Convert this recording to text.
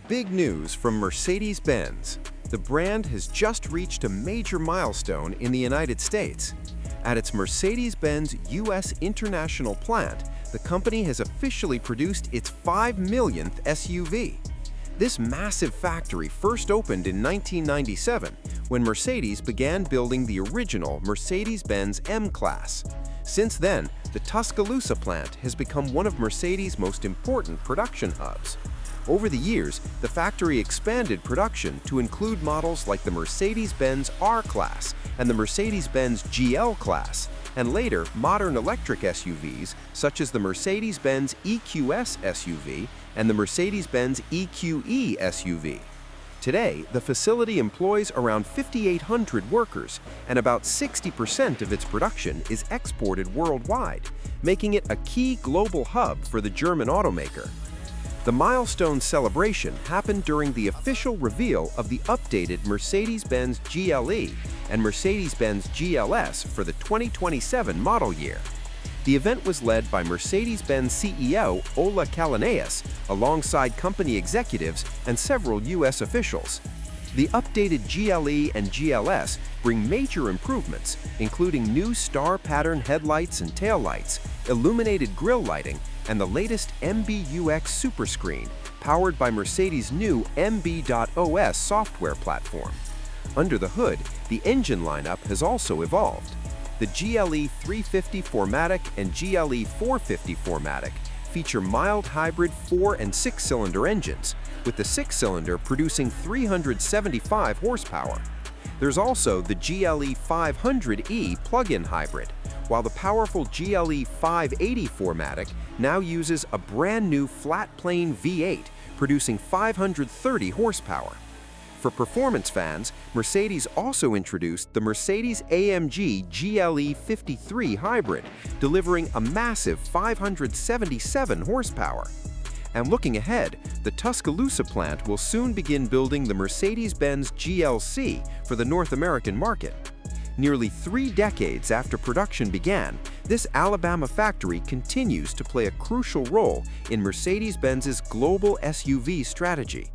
Big news from Mercedes-Benz. The brand has just reached a major milestone in the United States. At its Mercedes-Benz U.S. international plant, the company has officially produced its 5 millionth SUV. This massive factory first opened in 1997 when Mercedes began building the original Mercedes-Benz M-Class. Since then, the Tuscaloosa plant has become one of Mercedes' most important production hubs. Over the years, the factory expanded production to include models like the Mercedes-Benz R-Class and the Mercedes-Benz GL Class, and later modern electric SUVs such as the Mercedes-Benz EQS SUV and the Mercedes-Benz EQE SUV. Today, the facility employs around 5,800 workers, and about 60% of its production is exported worldwide, making it a key global hub for the German automaker. The milestone celebration happened during the official reveal of the updated Mercedes-Benz GLE and Mercedes-Benz GLS for the 2027 model year. The event was led by Mercedes-Benz CEO Ola Kalanias alongside company executives and several U.S. officials. The updated GLE and GLS bring major improvements, including new star pattern headlights and taillights, illuminated grille lighting, and the latest MBUX Superscreen, powered by Mercedes' new MB.OS software platform. Under the hood, the engine lineup has also evolved. The GLE 350 4MATIC and GLE 450 4MATIC feature mild hybrid 4- and 6-cylinder engines, with the 6-cylinder producing 375 horsepower. There's also the GLE 500e plug-in hybrid, while the powerful GLE 580 4MATIC now uses a brand new flat-plane V8, producing 530 horsepower. For performance fans, Mercedes also introduced the Mercedes AMG GLE 53 Hybrid, delivering a massive 577 horsepower. And looking ahead, the Tuscaloosa plant will soon begin building the Mercedes-Benz GLC for the North American market. Nearly 3 decades after production began, this Alabama factory continues to play a crucial role in Mercedes-Benz's global SUV strategy.